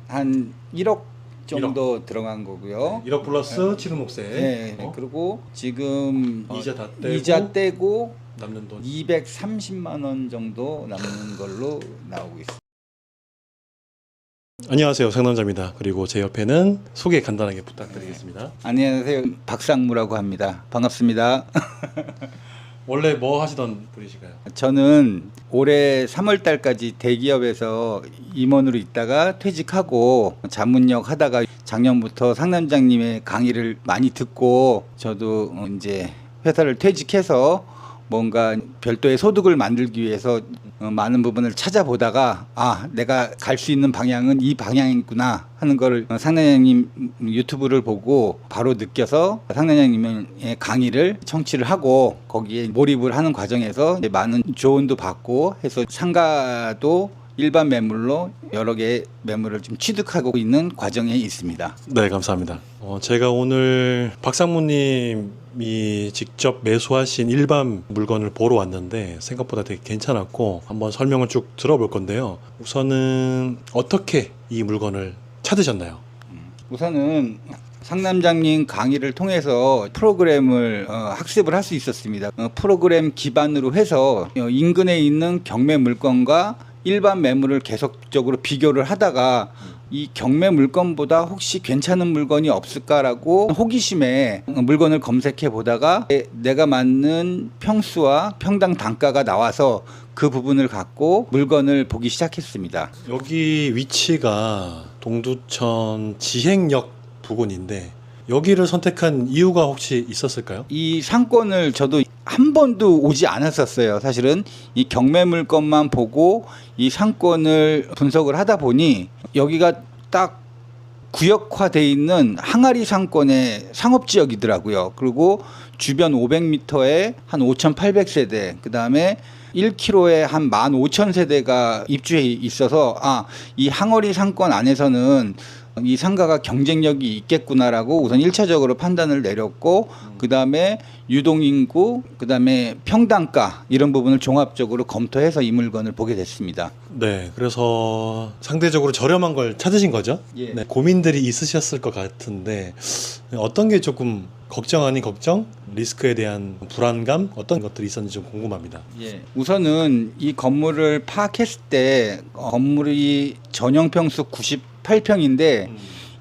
한 1억 정도 들어간 거고요. 1억 플러스 취등록세. 네. 그리고 지금 이자 떼고 떼고 남는 돈 230만 원 정도 남는 걸로 나오고 있습니다. 안녕하세요, 상남자입니다. 그리고 제 옆에는 소개 간단하게 부탁드리겠습니다. 안녕하세요. 박상무라고 합니다. 반갑습니다. 원래 뭐 하시던 분이신가요? 저는 올해 3월 달까지 대기업에서 임원으로 있다가 퇴직하고 자문역 하다가 작년부터 상남장님의 강의를 많이 듣고 저도 이제 회사를 퇴직해서 뭔가 별도의 소득을 만들기 위해서 많은 부분을 찾아보다가 내가 갈 수 있는 방향은 이 방향이구나 하는 걸 상남장님 유튜브를 보고 바로 느껴서 상남장님의 강의를 청취를 하고 거기에 몰입을 하는 과정에서 이제 많은 조언도 받고 해서 상가도 일반 매물로 여러 개의 매물을 좀 취득하고 있는 과정에 있습니다. 네, 감사합니다. 제가 오늘 박상무님이 직접 매수하신 일반 물건을 보러 왔는데 생각보다 되게 괜찮았고 한번 설명을 쭉 들어볼 건데요. 우선은 어떻게 이 물건을 찾으셨나요? 우선은 상남장님 강의를 통해서 프로그램을 학습을 할 수 있었습니다. 프로그램 기반으로 해서 인근에 있는 경매 물건과 일반 매물을 계속적으로 비교를 하다가 이 경매 물건보다 혹시 괜찮은 물건이 없을까라고 호기심에 물건을 검색해 보다가 내가 맞는 평수와 평당 단가가 나와서 그 부분을 갖고 물건을 보기 시작했습니다. 여기 위치가 동두천 지행역 부근인데 여기를 선택한 이유가 혹시 있었을까요? 이 상권을 저도 한 번도 오지 않았었어요. 사실은 이 경매 물건만 보고 이 상권을 분석을 하다 보니 여기가 딱 구역화되어 있는 항아리 상권의 상업지역이더라고요. 그리고 주변 500m에 한 5,800세대, 그 다음에 1km에 한 15,000세대가 입주해 있어서 이 항아리 상권 안에서는 이 상가가 경쟁력이 있겠구나라고 우선 1차적으로 판단을 내렸고 그 다음에 유동인구, 그 다음에 평당가 이런 부분을 종합적으로 검토해서 이 물건을 보게 됐습니다. 네, 그래서 상대적으로 저렴한 걸 찾으신 거죠? 예. 네, 고민들이 있으셨을 것 같은데 어떤 게 조금 걱정 아닌 걱정? 리스크에 대한 불안감? 어떤 것들이 있었는지 좀 궁금합니다. 예. 우선은 이 건물을 파악했을 때 건물이 전용평수 98평인데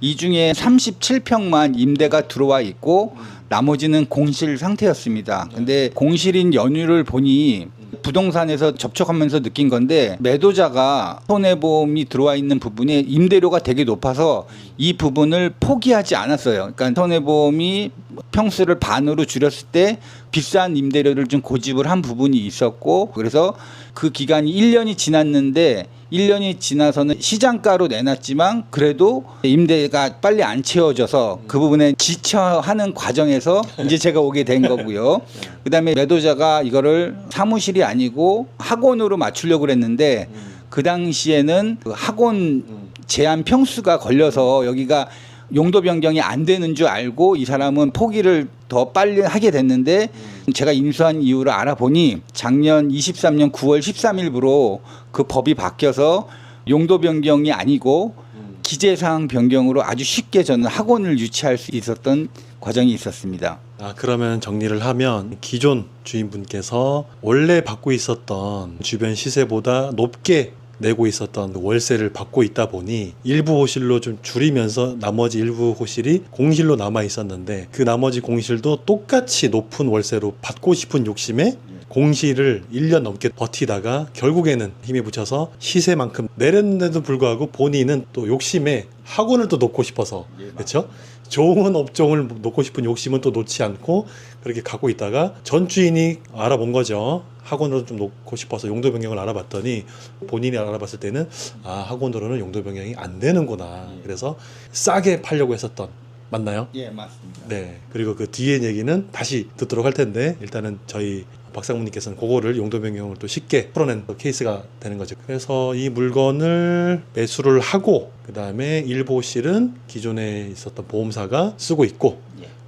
이 중에 37평만 임대가 들어와 있고 나머지는 공실 상태였습니다. 근데 공실인 연유를 보니 부동산에서 접촉하면서 느낀 건데 매도자가 손해보험이 들어와 있는 부분에 임대료가 되게 높아서 이 부분을 포기하지 않았어요. 그러니까 손해보험이 평수를 반으로 줄였을 때 비싼 임대료를 좀 고집을 한 부분이 있었고 그래서 그 기간이 1년이 지났는데 1년이 지나서는 시장가로 내놨지만 그래도 임대가 빨리 안 채워져서 그 부분에 지쳐하는 과정에서 이제 제가 오게 된 거고요. 그다음에 매도자가 이거를 사무실이 아니고 학원으로 맞추려고 그랬는데 그 당시에는 그 학원 제한 평수가 걸려서 여기가 용도 변경이 안 되는 줄 알고 이 사람은 포기를 더 빨리 하게 됐는데 제가 인수한 이유를 알아보니 작년 23년 9월 13일부로 그 법이 바뀌어서 용도 변경이 아니고 기재사항 변경으로 아주 쉽게 저는 학원을 유치할 수 있었던 과정이 있었습니다. 그러면 정리를 하면 기존 주인분께서 원래 받고 있었던 주변 시세보다 높게 내고 있었던 월세를 받고 있다 보니 일부 호실로 좀 줄이면서 나머지 일부 호실이 공실로 남아 있었는데 그 나머지 공실도 똑같이 높은 월세로 받고 싶은 욕심에 공실을 1년 넘게 버티다가 결국에는 힘에 붙여서 시세만큼 내렸는데도 불구하고 본인은 또 욕심에 학원을 또 놓고 싶어서 그렇죠? 좋은 업종을 놓고 싶은 욕심은 또 놓지 않고 그렇게 갖고 있다가 전 주인이 알아본 거죠. 학원으로 좀 놓고 싶어서 용도 변경을 알아봤더니 본인이 알아봤을 때는 학원으로는 용도 변경이 안 되는구나. 그래서 싸게 팔려고 했었던 맞나요? 예, 맞습니다. 네. 그리고 그 뒤에 얘기는 다시 듣도록 할 텐데 일단은 저희 박상무님께서는 그거를 용도 변경을 또 쉽게 풀어낸 케이스가 되는 거죠. 그래서 이 물건을 매수를 하고 그 다음에 일부 호실은 기존에 있었던 보험사가 쓰고 있고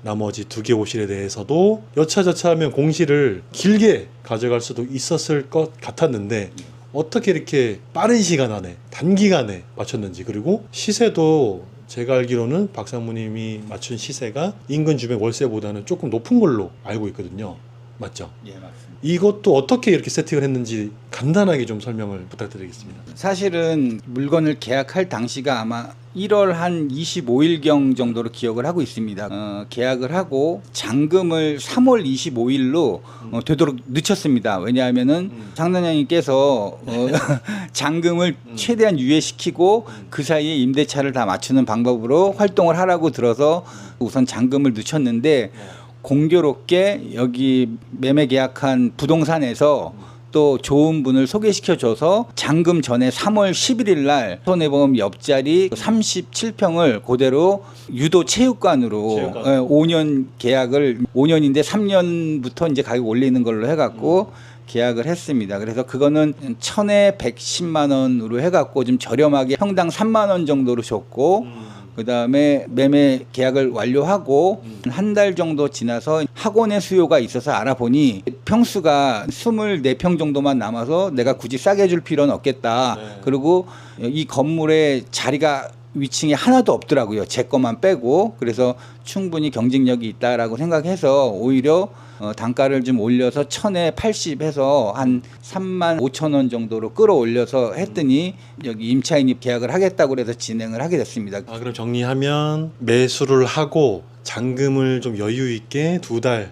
나머지 2개 호실에 대해서도 여차저차하면 공실을 길게 가져갈 수도 있었을 것 같았는데 어떻게 이렇게 빠른 시간 안에 단기간에 맞췄는지, 그리고 시세도 제가 알기로는 박 사모님이 맞춘 시세가 인근 주변 월세보다는 조금 높은 걸로 알고 있거든요. 맞죠? 예, 맞습니다. 이것도 어떻게 이렇게 세팅을 했는지 간단하게 좀 설명을 부탁드리겠습니다. 사실은 물건을 계약할 당시가 아마 1월 한 25일경 정도로 기억을 하고 있습니다. 계약을 하고 잔금을 3월 25일로 되도록 늦췄습니다. 왜냐하면은 상단장님께서 잔금을 최대한 유예시키고 그 사이에 임대차를 다 맞추는 방법으로 활동을 하라고 들어서 우선 잔금을 늦췄는데, 공교롭게 여기 매매 계약한 부동산에서 또 좋은 분을 소개시켜줘서 잔금 전에 3월 11일 날 손해보험 옆자리 37평을 그대로 유도 체육관으로 5년 계약을, 5년인데 3년부터 이제 가격 올리는 걸로 해갖고 계약을 했습니다. 그래서 그거는 1,000에 110만 원으로 해갖고 좀 저렴하게 평당 3만 원 정도로 줬고, 그 다음에 매매 계약을 완료하고 한 달 정도 지나서 학원의 수요가 있어서 알아보니 평수가 24평 정도만 남아서 내가 굳이 싸게 줄 필요는 없겠다. 네. 그리고 이 건물에 자리가 위층에 하나도 없더라고요. 제 것만 빼고. 그래서 충분히 경쟁력이 있다라고 생각해서 오히려 단가를 좀 올려서 1,000에 80 해서 한 3만 5천 원 정도로 끌어올려서 했더니 여기 임차인이 계약을 하겠다고 그래서 진행을 하게 됐습니다. 그럼 정리하면 매수를 하고 잔금을 좀 여유 있게 두 달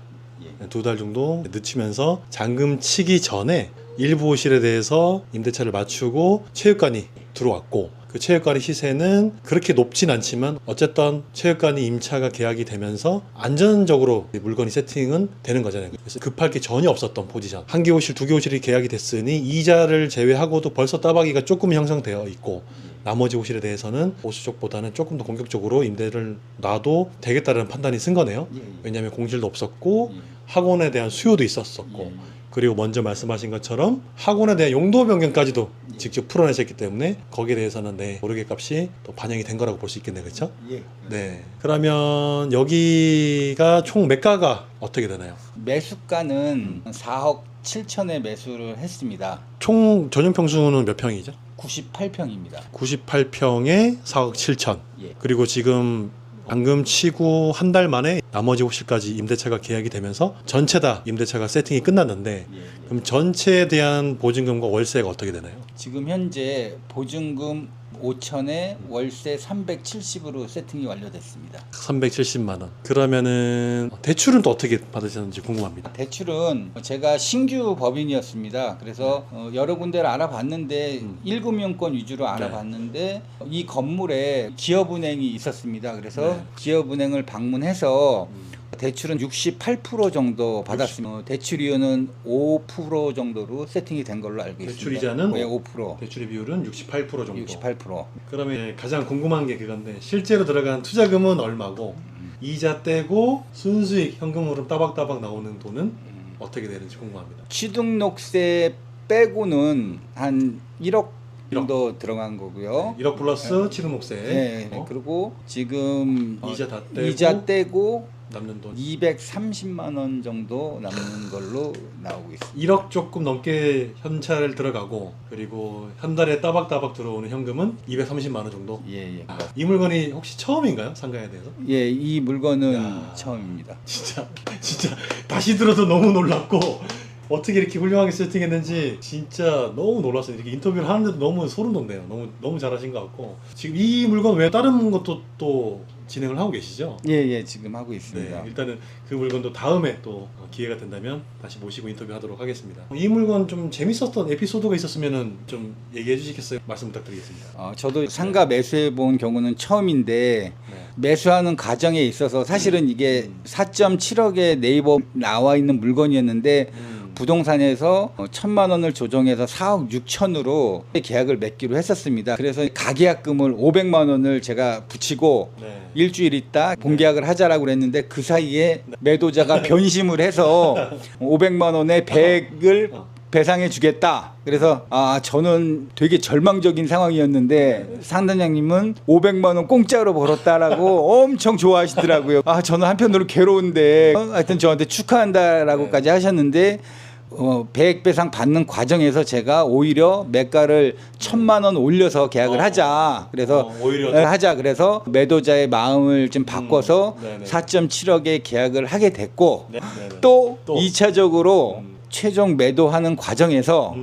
정도 늦추면서 잔금 치기 전에 일부 호실에 대해서 임대차를 맞추고 체육관이 들어왔고, 그 체육관의 시세는 그렇게 높진 않지만 어쨌든 체육관이 임차가 계약이 되면서 안전적으로 물건이 세팅은 되는 거잖아요. 그래서 급할 게 전혀 없었던 포지션. 한 개 호실, 두 개 호실이 계약이 됐으니 이자를 제외하고도 벌써 따박이가 조금 형성되어 있고, 나머지 호실에 대해서는 보수 쪽보다는 조금 더 공격적으로 임대를 놔도 되겠다는 판단이 쓴 거네요. 왜냐하면 공실도 없었고 학원에 대한 수요도 있었었고, 그리고 먼저 말씀하신 것처럼 학원에 대한 용도 변경까지도 직접 풀어내셨기 때문에 거기에 대해서는 모르게 값이 또 반영이 된 거라고 볼 수 있겠네요. 그렇죠? 예. 네. 그러면 여기가 총 매가가 어떻게 되나요? 매수가는 4억 7천에 매수를 했습니다. 총 전용 평수는 몇 평이죠? 98평입니다. 98평에 4억 7천. 예. 그리고 지금 잔금 치고 한 달 만에 나머지 호실까지 임대차가 계약이 되면서 전체 다 임대차가 세팅이 끝났는데, 그럼 전체에 대한 보증금과 월세가 어떻게 되나요? 지금 현재 보증금 5천에 월세 370으로 세팅이 완료됐습니다. 370만 원. 그러면은 대출은 또 어떻게 받으셨는지 궁금합니다. 대출은 제가 신규 법인이었습니다. 그래서 여러 군데를 알아봤는데 1금융권 위주로 알아봤는데 이 건물에 기업은행이 있었습니다. 그래서 기업은행을 방문해서 대출은 68% 정도 받았습니다. 대출이율은 5% 정도로 세팅이 된 걸로 알고 있습니다. 대출이자는 5%. 대출의 비율은 68% 정도. 68%. 그러면 가장 궁금한 게 그건데, 실제로 들어간 투자금은 얼마고 이자 떼고 순수익 현금으로 따박따박 나오는 돈은 어떻게 되는지 궁금합니다. 취득록세 빼고는 한 1억 정도 들어간 거고요. 1억 플러스 취득록세. 네. 그리고 지금 이자 떼고 떼고 남는 돈 230만 원 정도 남는 걸로 나오고 있습니다. 1억 조금 넘게 현찰 들어가고, 그리고 한 달에 따박따박 들어오는 현금은 230만 원 정도. 예. 이 물건이 혹시 처음인가요? 상가에 대해서? 예, 이 물건은 야. 처음입니다. 진짜 다시 들어도 너무 놀랍고, 어떻게 이렇게 훌륭하게 세팅했는지 진짜 너무 놀랐어요. 이렇게 인터뷰를 하는데도 너무 소름 돋네요. 너무 잘하신 것 같고. 지금 이 물건 외에 다른 것도 또 진행을 하고 계시죠? 예, 지금 하고 있습니다. 네, 일단은 그 물건도 다음에 또 기회가 된다면 다시 모시고 인터뷰하도록 하겠습니다. 이 물건 좀 재밌었던 에피소드가 있었으면은 좀 얘기해 주시겠어요? 말씀 부탁드리겠습니다. 저도 상가 매수해 본 경우는 처음인데 매수하는 과정에 있어서 사실은 이게 4.7억에 네이버 나와 있는 물건이었는데 부동산에서 1,000만 원을 조정해서 4억 6천으로 계약을 맺기로 했었습니다. 그래서 가계약금을 500만 원을 제가 붙이고 일주일 있다 본계약을 하자라고 그랬는데 그 사이에 매도자가 변심을 해서 500만 원에 100을 배상해 주겠다. 그래서 저는 되게 절망적인 상황이었는데 상단장님은 500만 원 공짜로 벌었다라고 엄청 좋아하시더라고요. 저는 한편으로 괴로운데 하여튼 저한테 축하한다라고까지 하셨는데 배액배상 받는 과정에서 제가 오히려 매가를 1,000만 원 올려서 계약을 하자. 그래서 오히려 하자. 그래서 매도자의 마음을 좀 바꿔서 네네. 4.7억에 계약을 하게 됐고 네네. 또 또. 2차적으로 최종 매도하는 과정에서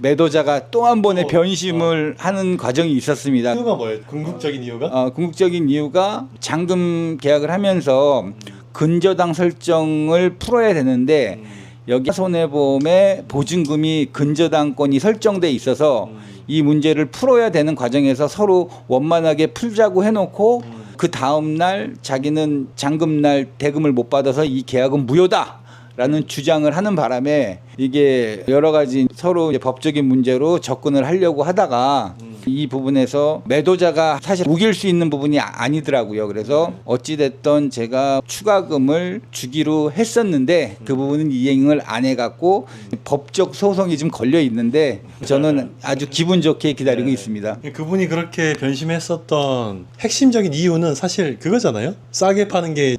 매도자가 또 한 번의 변심을 하는 과정이 있었습니다. 이유가 뭐예요? 궁극적인 이유가? 궁극적인 이유가 잔금 계약을 하면서 근저당 설정을 풀어야 되는데 여기 손해보험의 보증금이 근저당권이 설정돼 있어서 이 문제를 풀어야 되는 과정에서 서로 원만하게 풀자고 해놓고 그 다음날 자기는 잔금날 대금을 못 받아서 이 계약은 무효다 라는 주장을 하는 바람에 이게 여러 가지 서로 이제 법적인 문제로 접근을 하려고 하다가 이 부분에서 매도자가 사실 우길 수 있는 부분이 아니더라고요. 그래서 어찌됐든 제가 추가금을 주기로 했었는데 그 부분은 이행을 안 해갖고 법적 소송이 좀 걸려 있는데 저는 아주 기분 좋게 기다리고 있습니다. 그분이 그렇게 변심했었던 핵심적인 이유는 사실 그거잖아요. 싸게 파는 게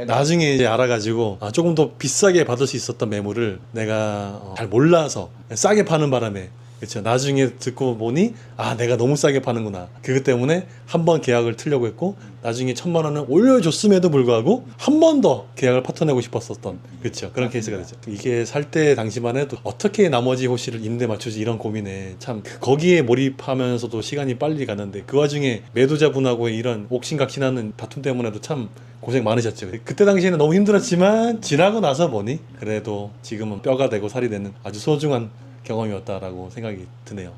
나중에 이제 알아가지고 조금 더 비싸게 받을 수 있었던 매물을 내가 잘 몰라서 싸게 파는 바람에 그렇죠. 나중에 듣고 보니 내가 너무 싸게 파는구나. 그것 때문에 한 번 계약을 틀려고 했고 나중에 1,000만 원을 올려줬음에도 불구하고 한 번 더 계약을 파토내고 싶었었던 그렇죠. 그런 케이스가 되죠. 이게 살 때 당시만 해도 어떻게 나머지 호실을 임대 맞추지 이런 고민에 참 거기에 몰입하면서도 시간이 빨리 가는데 그 와중에 매도자분하고의 이런 옥신각신하는 다툼 때문에도 참 고생 많으셨죠. 그때 당시에는 너무 힘들었지만 지나고 나서 보니 그래도 지금은 뼈가 되고 살이 되는 아주 소중한 경험이었다라고 생각이 드네요.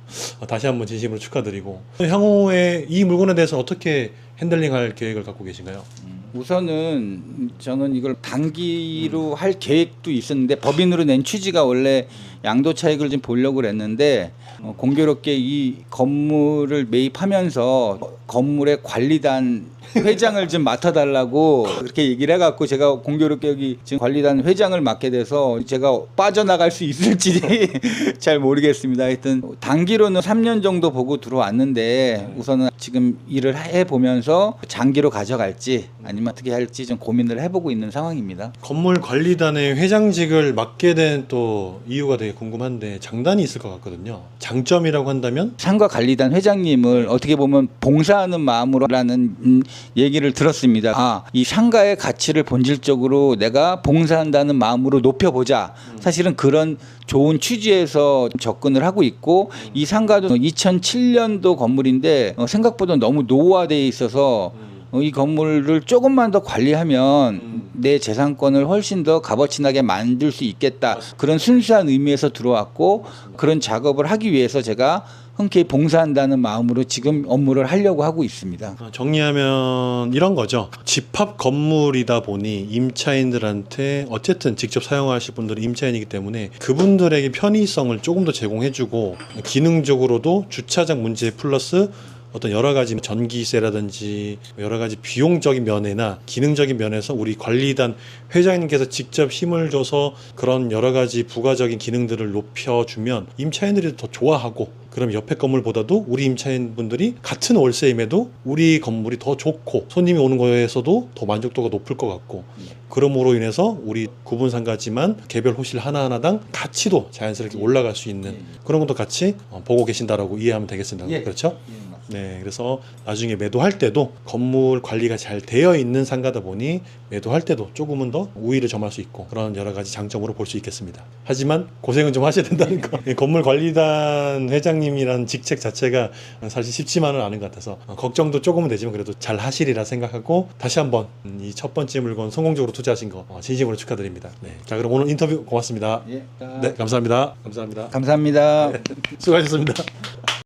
다시 한번 진심으로 축하드리고 향후에 이 물건에 대해서 어떻게 핸들링할 계획을 갖고 계신가요? 우선은 저는 이걸 단기로 할 계획도 있었는데 법인으로 낸 취지가 원래 양도 차익을 좀 보려고 그랬는데 공교롭게 이 건물을 매입하면서 건물의 관리단 회장을 좀 맡아달라고 그렇게 얘기를 해갖고 제가 공교롭게 여기 지금 관리단 회장을 맡게 돼서 제가 빠져나갈 수 있을지 잘 모르겠습니다. 하여튼 단기로는 3년 정도 보고 들어왔는데 우선은 지금 일을 해보면서 장기로 가져갈지 아니면 어떻게 할지 좀 고민을 해보고 있는 상황입니다. 건물 관리단의 회장직을 맡게 된 또 이유가 되게 궁금한데 장단이 있을 것 같거든요. 장점이라고 한다면? 상가 관리단 회장님을 어떻게 보면 봉사하는 마음으로라는 얘기를 들었습니다. 이 상가의 가치를 본질적으로 내가 봉사한다는 마음으로 높여보자. 사실은 그런 좋은 취지에서 접근을 하고 있고 이 상가도 2007년도 건물인데 생각보다 너무 노후화되어 있어서 이 건물을 조금만 더 관리하면 내 재산권을 훨씬 더 값어치 나게 만들 수 있겠다. 그런 순수한 의미에서 들어왔고 그런 작업을 하기 위해서 제가 흔쾌히 봉사한다는 마음으로 지금 업무를 하려고 하고 있습니다. 정리하면 이런 거죠. 집합 건물이다 보니 임차인들한테 어쨌든 직접 사용하실 분들이 임차인이기 때문에 그분들에게 편의성을 조금 더 제공해주고 기능적으로도 주차장 문제 플러스 어떤 여러 가지 전기세라든지 여러 가지 비용적인 면이나 기능적인 면에서 우리 관리단 회장님께서 직접 힘을 줘서 그런 여러 가지 부가적인 기능들을 높여주면 임차인들이 더 좋아하고 그럼 옆에 건물보다도 우리 임차인분들이 같은 월세임에도 우리 건물이 더 좋고 손님이 오는 거에서도 더 만족도가 높을 것 같고 그럼으로 인해서 우리 구분상가지만 개별 호실 하나하나당 가치도 자연스럽게 올라갈 수 있는 그런 것도 같이 보고 계신다라고 이해하면 되겠습니다. 그렇죠? 네, 그래서 나중에 매도할 때도 건물 관리가 잘 되어 있는 상가다 보니 매도할 때도 조금은 더 우위를 점할 수 있고 그런 여러 가지 장점으로 볼 수 있겠습니다. 하지만 고생은 좀 하셔야 된다는 거. 건물 관리단 회장님이라는 직책 자체가 사실 쉽지만은 않은 것 같아서 걱정도 조금은 되지만 그래도 잘 하시리라 생각하고 다시 한번 이 첫 번째 물건 성공적으로 투자하신 거 진심으로 축하드립니다. 네, 자 그럼 오늘 인터뷰 고맙습니다. 네, 감사합니다. 감사합니다. 감사합니다. 수고하셨습니다.